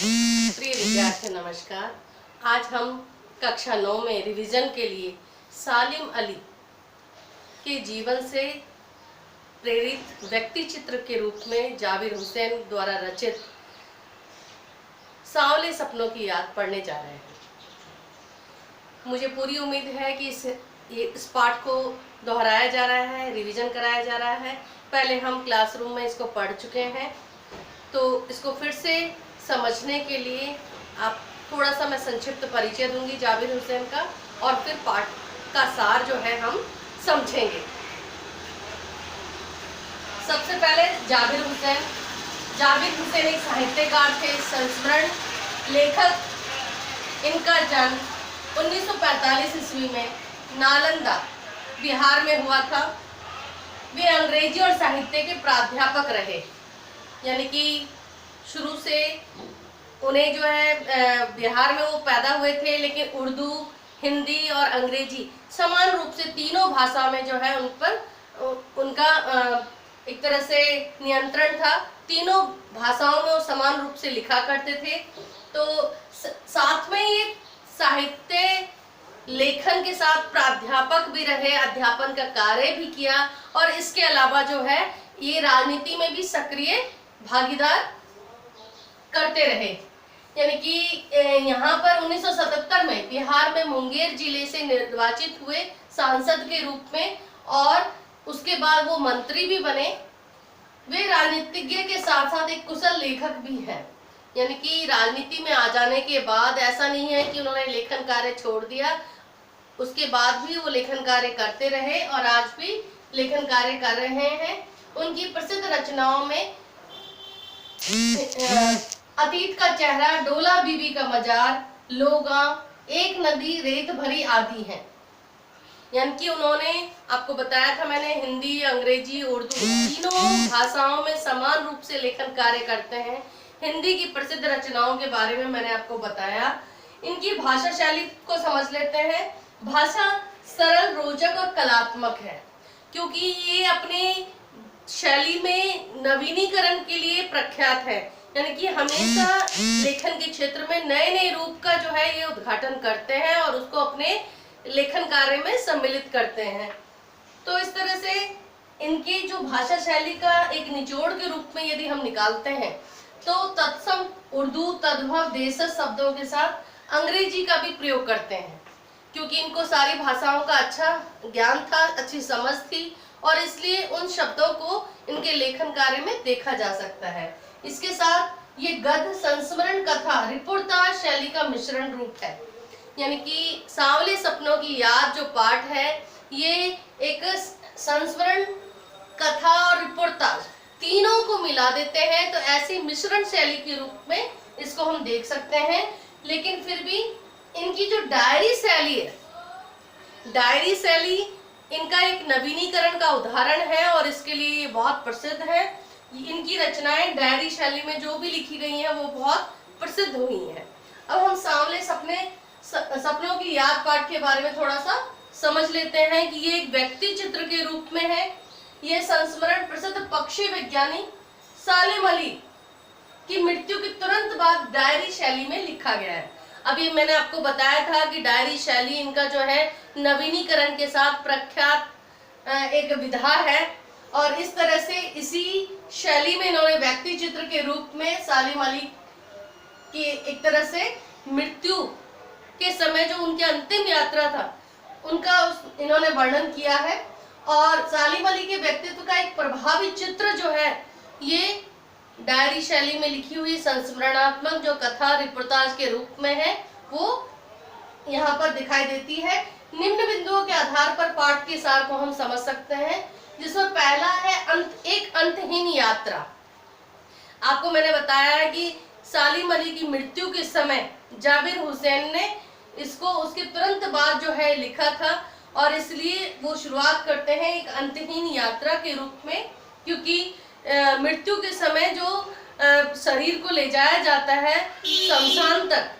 प्रिय विद्यार्थी नमस्कार। आज हम कक्षा 9 में रिवीजन के लिए सालिम अली के जीवन से प्रेरित व्यक्ति चित्र के रूप में जाबिर हुसैन द्वारा रचित सांवले सपनों की याद पढ़ने जा रहे हैं। मुझे पूरी उम्मीद है कि इस पाठ को दोहराया जा रहा है, रिवीजन कराया जा रहा है। पहले हम क्लासरूम में इसको पढ़ चुके हैं, तो इसको फिर से समझने के लिए आप थोड़ा सा मैं संक्षिप्त परिचय दूंगी जाबिर हुसैन का, और फिर पाठ का सार जो है हम समझेंगे। सबसे पहले जाबिर हुसैन एक साहित्यकार थे, संस्मरण लेखक। इनका जन्म 1945 ईस्वी में नालंदा बिहार में हुआ था। वे अंग्रेजी और साहित्य के प्राध्यापक रहे, यानी कि शुरू से उन्हें जो है बिहार में वो पैदा हुए थे, लेकिन उर्दू, हिंदी और अंग्रेजी समान रूप से तीनों भाषा में जो है उन पर उनका एक तरह से नियंत्रण था। तीनों भाषाओं में वो समान रूप से लिखा करते थे। तो साथ में ये साहित्य लेखन के साथ प्राध्यापक भी रहे, अध्यापन का कार्य भी किया, और इसके अलावा जो है ये राजनीति में भी सक्रिय भागीदार करते रहे। यानी कि यहाँ पर 1977 में बिहार में मुंगेर जिले से निर्वाचित हुए सांसद के रूप में, और उसके बाद वो मंत्री भी बने। वे राजनीतिज्ञ के साथ साथ एक कुशल लेखक भी हैं। यानी कि राजनीति में आ जाने के बाद ऐसा नहीं है कि उन्होंने लेखन कार्य छोड़ दिया, उसके बाद भी वो लेखन कार्य करते रहे और आज भी लेखन कार्य कर रहे हैं। उनकी प्रसिद्ध रचनाओं में अतीत का चेहरा, डोला बीबी का मजार, लोगा, एक नदी रेत भरी आदि हैं। यानी कि उन्होंने, आपको बताया था मैंने, हिंदी, अंग्रेजी, उर्दू तीनों भाषाओं में समान रूप से लेखन कार्य करते हैं। हिंदी की प्रसिद्ध रचनाओं के बारे में मैंने आपको बताया। इनकी भाषा शैली को समझ लेते हैं। भाषा सरल, रोचक और कलात्मक है, क्योंकि ये अपने शैली में नवीनीकरण के लिए प्रख्यात है। यानी कि हमेशा लेखन के क्षेत्र में नए नए रूप का जो है ये उद्घाटन करते हैं और उसको अपने लेखन कार्य में सम्मिलित करते हैं। तो इस तरह से इनकी जो भाषा शैली का एक निचोड़ के रूप में यदि हम निकालते हैं, तो तत्सम उर्दू, तद्भव, देशज शब्दों के साथ अंग्रेजी का भी प्रयोग करते हैं, क्योंकि इनको सारी भाषाओं का अच्छा ज्ञान था, अच्छी समझ थी, और इसलिए उन शब्दों को इनके लेखन कार्य में देखा जा सकता है। इसके साथ ये गद्य, संस्मरण, कथा, रिपोर्टाज शैली का मिश्रण रूप है। यानी कि सांवले सपनों की याद जो पाठ है, ये एक संस्मरण, कथा और रिपोर्टाज तीनों को मिला देते हैं। तो ऐसी मिश्रण शैली के रूप में इसको हम देख सकते हैं। लेकिन फिर भी इनकी जो डायरी शैली है, डायरी शैली इनका एक नवीनीकरण का उदाहरण है, और इसके लिए ये बहुत प्रसिद्ध है। इनकी रचनाएं डायरी शैली में जो भी लिखी गई हैं वो बहुत प्रसिद्ध हुई हैं। अब हम सांवले सपनों की याद पाठ के बारे में थोड़ा सा समझ लेते हैं कि ये एक व्यक्ति चित्र के रूप में है। ये संस्मरण प्रसिद्ध पक्षी विज्ञानी सालिम अली की मृत्यु के तुरंत बाद डायरी शैली में लिखा गया है। अभी मैंने आपको बताया था कि डायरी शैली इनका जो है नवीनीकरण के साथ प्रख्यात एक विधा है, और इस तरह से इसी शैली में इन्होंने व्यक्ति चित्र के रूप में सालिम अली की एक तरह से मृत्यु के समय जो उनकी अंतिम यात्रा था उनका इन्होंने वर्णन किया है। और सालिम अली के व्यक्तित्व का एक प्रभावी चित्र जो है ये डायरी शैली में लिखी हुई संस्मरणात्मक जो कथा, रिपोर्टाज के रूप में है, वो यहाँ पर दिखाई देती है। निम्न बिंदुओं के आधार पर पाठ के सार को हम समझ सकते हैं, जिसमें पहला है एक अंतहीन यात्रा। आपको मैंने बताया है कि सालिम अली की मृत्यु के समय जाबिर हुसैन ने इसको उसके तुरंत बाद जो है लिखा था, और इसलिए वो शुरुआत करते हैं एक अंतहीन यात्रा के रूप में, क्योंकि मृत्यु के समय जो शरीर को ले जाया जाता है शमशान तक,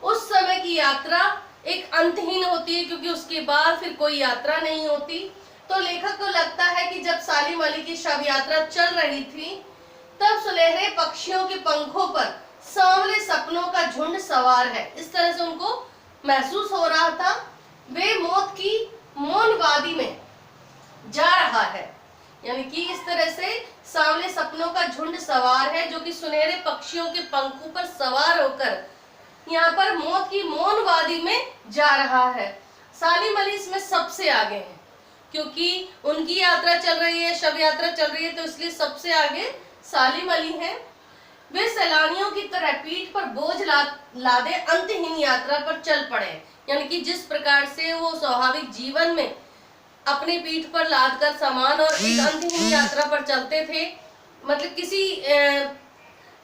उस समय की यात्रा एक अंतहीन होती है, क्योंकि उसके बाद फिर कोई यात्रा नहीं होती। तो लेखक को लगता है कि जब सालिम अली की शव यात्रा चल रही थी, तब सुनहरे पक्षियों के पंखों पर सांवले सपनों का झुंड सवार है, इस तरह से उनको महसूस हो रहा था। वे मौत की मौन वादी में जा रहा है, यानी कि इस तरह से सांवले सपनों का झुंड सवार है जो कि सुनहरे पक्षियों के पंखों पर सवार होकर यहाँ पर मौत की मौन वादी में जा रहा है। सालिम अली इसमें सबसे आगे है, क्योंकि उनकी यात्रा चल रही है, शव यात्रा चल रही है, तो इसलिए सबसे आगे सालिम अली है। वे सैलानियों की तरह पीठ पर बोझ लादे अंतहीन यात्रा पर चल पड़े, यानी कि जिस प्रकार से वो स्वाभाविक जीवन में अपनी पीठ पर लाद कर सामान और एक अंतहीन यात्रा पर चलते थे, मतलब किसी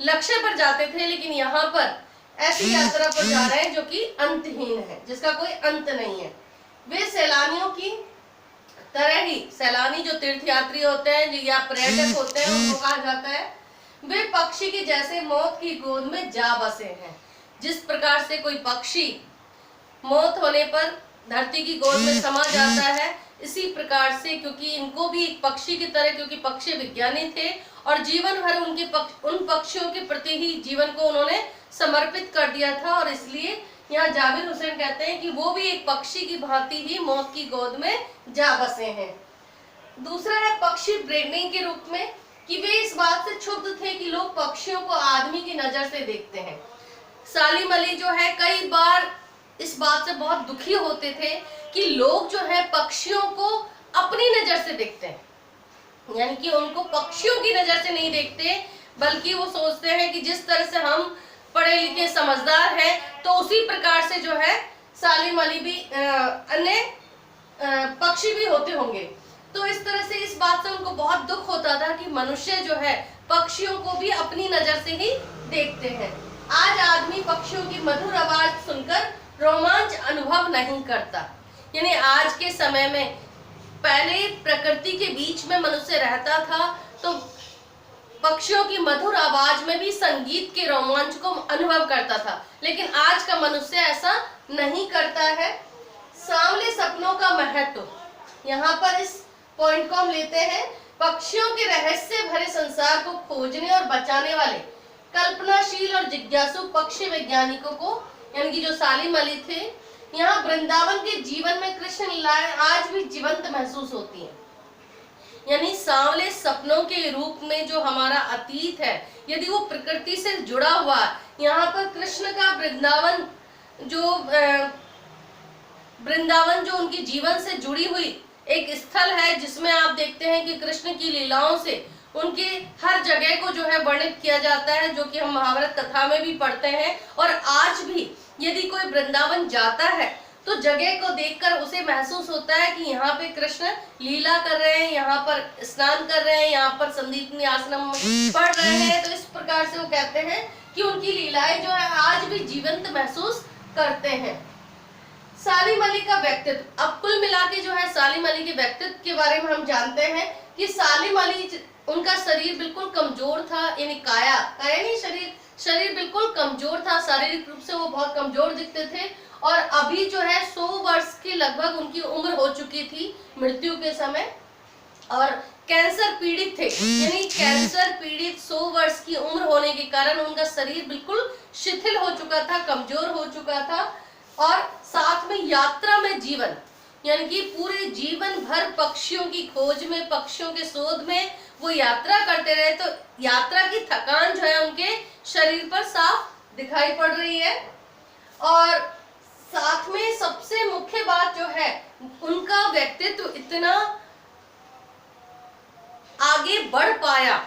लक्ष्य पर जाते थे, लेकिन यहाँ पर ऐसी यात्रा पर जा रहे हैं जो कि अंतहीन है, जिसका कोई अंत नहीं है। वे सैलानियों की तरह ही, सैलानी जो तीर्थयात्री होते हैं या पर्यटक होते हैं उनको कहा जाता है, वे पक्षी की जैसे मौत की गोद में जा बसे हैं। जिस प्रकार से कोई पक्षी मौत होने पर धरती की गोद में समा जाता है, इसी प्रकार से, क्योंकि इनको भी एक पक्षी की तरह, क्योंकि पक्षी विज्ञानी थे और जीवन भर उन पक्षियों के प्रति ही जीवन को उन्होंने समर्पित कर दिया था, और इसलिए यहाँ जाबिर हुसैन कहते हैं कि वो भी एक पक्षी की भांति ही मौत की गोद में जा बसे हैं। दूसरा है पक्षी ब्रेडिंग के रूप में, कि वे इस बात से क्षुब्ध थे कि लोग पक्षियों को आदमी की नजर से देखते हैं। सालिम अली जो है कई बार इस बात से बहुत दुखी होते थे कि लोग जो है पक्षियों को अपनी नजर से देखते हैं, यानी कि उनको पक्षियों की नजर से नहीं देखते, बल्कि वो सोचते हैं कि जिस तरह से हम पढ़े लिखे समझदार हैं, तो उसी प्रकार से जो है सालिम अली भी अन्य पक्षी भी होते होंगे। तो इस तरह से इस बात से उनको बहुत दुख होता था कि मनुष्य जो है पक्षियों को भी अपनी नजर से ही देखते हैं। आज आदमी पक्षियों की मधुर आवाज सुनकर रोमांच अनुभव नहीं करता, यानी आज के समय में, पहले प्रकृति के बीच में मनुष्य रहता था तो पक्षियों की मधुर आवाज में भी संगीत के रोमांच को अनुभव करता था, लेकिन आज का मनुष्य ऐसा नहीं करता है। सांवले सपनों का महत्व, यहाँ पर इस पॉइंट को हम लेते हैं। पक्षियों के रहस्य भरे संसार को खोजने और बचाने वाले कल्पनाशील और जिज्ञासु पक्षी वैज्ञानिकों को, यानी कि जो सालिम अली थे, यहाँ वृंदावन के जीवन में कृष्ण लीलाएं आज भी जीवंत महसूस होती हैं। यानी सांवले सपनों के रूप में जो हमारा अतीत है, यदि वो प्रकृति से जुड़ा हुआ, यहाँ पर कृष्ण का वृंदावन जो उनकी जीवन से जुड़ी हुई एक स्थल है, जिसमें आप देखते हैं कि कृष्ण की लीलाओं से उनके हर जगह को जो है वर्णित किया जाता है, जो कि हम महाभारत कथा में भी पढ़ते हैं। और आज भी यदि कोई वृंदावन जाता है तो जगह को देखकर उसे महसूस होता है कि यहाँ पे कृष्ण लीला कर रहे हैं, यहाँ पर स्नान कर रहे हैं, यहाँ पर संदीपनी आश्रम पढ़ रहे हैं। तो इस प्रकार से वो कहते हैं कि उनकी लीलाएं जो है आज भी जीवंत महसूस करते हैं। सालिम अली का व्यक्तित्व, अब कुल मिला के जो है सालिम अली के व्यक्तित्व के बारे में हम जानते हैं कि सालिम अली, उनका शरीर बिल्कुल कमजोर था, यानी काया नहीं, शरीर बिल्कुल कमजोर था, शारीरिक रूप से वो बहुत कमजोर दिखते थे। और अभी जो है 100 वर्ष के लगभग उनकी उम्र हो चुकी थी मृत्यु के समय, और कैंसर पीड़ित थे, यानी कैंसर पीड़ित 100 वर्ष की उम्र होने के कारण उनका शरीर बिल्कुल शिथिल हो चुका था, कमजोर हो चुका था। और साथ में यात्रा में जीवन, यानी कि पूरे जीवन भर पक्षियों की खोज में, पक्षियों के शोध में वो यात्रा करते रहे, तो यात्रा की थकान जो है उनके शरीर पर साफ दिखाई पड़ रही है। और साथ में सबसे मुख्य बात जो है, उनका व्यक्तित्व इतना आगे बढ़ पाया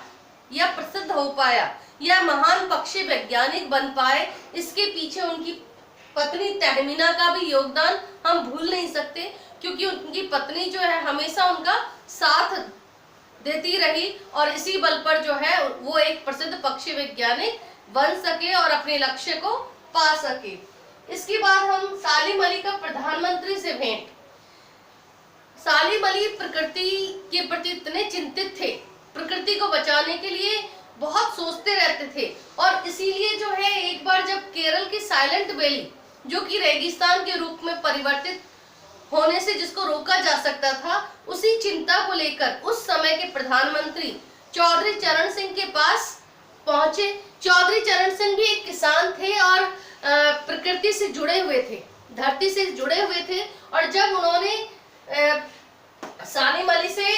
या प्रसिद्ध हो पाया या महान पक्षी वैज्ञानिक बन पाए, इसके पीछे उनकी पत्नी तहमीना का भी योगदान हम भूल नहीं सकते, क्योंकि उनकी पत्नी जो है हमेशा उनका साथ देती रही, और इसी बल पर जो है वो एक प्रसिद्ध पक्षी वैज्ञानिक बन सके और अपने लक्ष्य को पा सके। इसके बाद हम सालिम अली का प्रधानमंत्री से भेंट। सालिम अली प्रकृति के प्रति इतने चिंतित थे, प्रकृति को बचाने के लिए बहुत सोचते रहते थे, और इसीलिए जो है एक बार जब केरल की साइलेंट वैली, जो कि रेगिस्तान के रूप में परिवर्तित होने से जिसको रोका जा सकता था, उसी चिंता को लेकर उस समय के प्रधानमंत्री चौधरी चरण सिंह के पास पहुंचे। चौधरी चरण सिंह भी एक किसान थे और प्रकृति से जुड़े हुए थे, धरती से जुड़े हुए थे। और जब उन्होंने सालिम अली से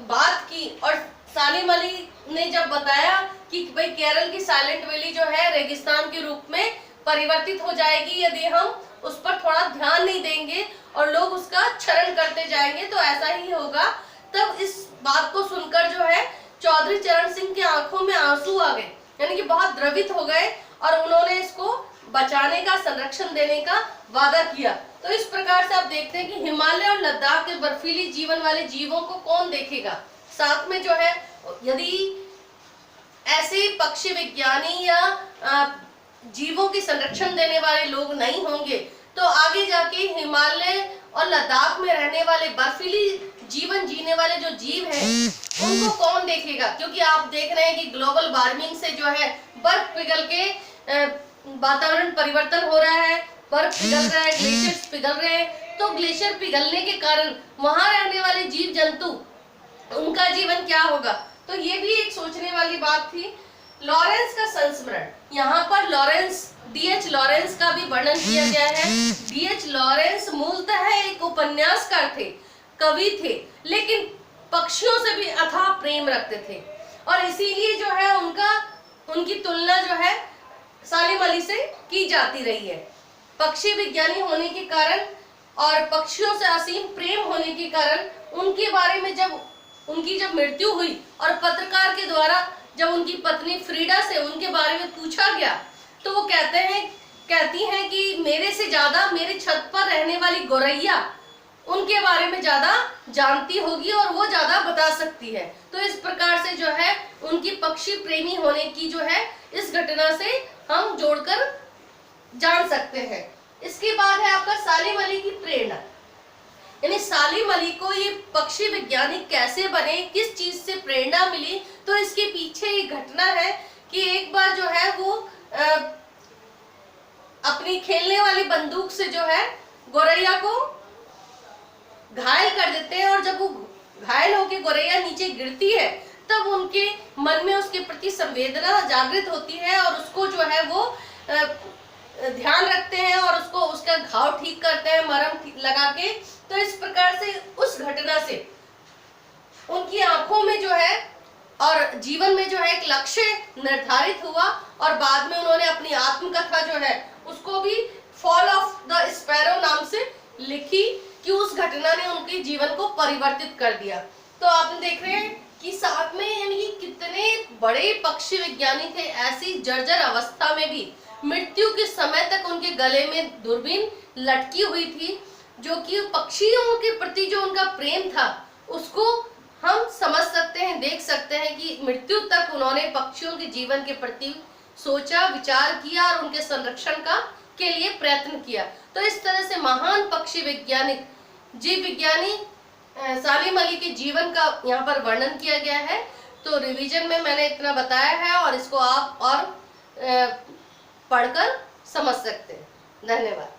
बात की और सालिम अली ने जब बताया कि भाई केरल की साइलेंट वैली जो है रेगिस्तान के रूप में परिवर्तित हो जाएगी यदि हम उस पर थोड़ा ध्यान नहीं देंगे और लोग उसका क्षरण करते जाएंगे तो ऐसा ही होगा। तब इस बात को सुनकर जो है चौधरी चरण सिंह की आंखों में आंसू आ गए, यानी कि बहुत द्रवित हो गए और उन्होंने इसको बचाने का, संरक्षण देने का वादा किया। तो इस प्रकार से आप देखते हैं कि हिमालय और लद्दाख के बर्फीली जीवन वाले जीवों को कौन देखेगा। साथ में जो है यदि ऐसे पक्षी विज्ञानी या जीवों की संरक्षण देने वाले लोग नहीं होंगे तो आगे जाके हिमालय और लद्दाख में रहने वाले बर्फीली जीवन जीने वाले जो जीव हैं उनको कौन देखेगा। क्योंकि आप देख रहे हैं कि ग्लोबल वार्मिंग से जो है बर्फ पिघल के वातावरण परिवर्तन हो रहा है, बर्फ पिघल रहा है, ग्लेशियर्स पिघल रहे हैं। तो ग्लेशियर पिघलने के कारण वहां रहने वाले जीव जंतु, उनका जीवन क्या होगा। तो ये भी एक सोचने वाली बात थी। लॉरेंस का संस्मरण, यहाँ पर D.H. लॉरेंस का भी वर्णन किया गया है। D.H. लॉरेंस मूलतः एक उपन्यासकार थे, कवि थे, लेकिन पक्षियों से भी अथाह प्रेम रखते थे और इसीलिए जो है उनकी तुलना जो है सालिम अली से की जाती रही है। पक्षी विज्ञानी होने के कारण और पक्षियों से असीम प्रेम होने के कारण उनके बारे में जब मृत्यु हुई और पत्रकार के द्वारा जब उनकी पत्नी फ्रीडा से उनके बारे में पूछा गया तो वो कहती हैं कि मेरे से ज्यादा मेरे छत पर रहने वाली गोरैया उनके बारे में ज्यादा जानती होगी और वो ज्यादा बता सकती है। तो इस प्रकार से जो है उनकी पक्षी प्रेमी होने की जो है इस घटना से हम जोड़कर जान सकते हैं। इसके बाद है आपका सालिम अली की प्रेरणा, यानी सालिम अली को ये पक्षी वैज्ञानिक कैसे बने, किस चीज से प्रेरणा मिली। तो इसके पीछे एक घटना है कि एक बार जो है वो अपनी खेलने वाली बंदूक से जो है गोरैया को घायल कर देते हैं और जब वो घायल होकर गोरैया नीचे गिरती है तब उनके मन में उसके प्रति संवेदना जागृत होती है और उसको जो है वो ध्यान रखते हैं और उसका घाव ठीक करते हैं मरहम लगा के। तो इस प्रकार से उस घटना से उनकी आंखों में जो है और जीवन में जो है एक लक्ष्य निर्धारित हुआ और बाद में उन्होंने अपनी आत्मकथा जो है उसको भी फॉल ऑफ द स्पैरो नाम से लिखी कि उस घटना ने उनके जीवन को परिवर्तित कर दिया। तो आप देख रहे हैं कि साथ में यानी कि कितने बड़े पक्षी विज्ञानी थे, ऐसी जर्जर अवस्था में भी मृत्यु के समय तक उनके गले में दूरबीन लटकी हुई थी, जो कि पक्षियों के प्रति जो उनका प्रेम था उसको हम समझ सकते हैं, देख सकते हैं कि मृत्यु तक उन्होंने पक्षियों के जीवन के प्रति सोचा, विचार किया और उनके संरक्षण के लिए प्रयत्न किया। तो इस तरह से महान पक्षी वैज्ञानिक जीव विज्ञानी सालिम अली के जीवन का यहाँ पर वर्णन किया गया है। तो रिवीजन में मैंने इतना बताया है और इसको आप और पढ़कर समझ सकते हैं। धन्यवाद।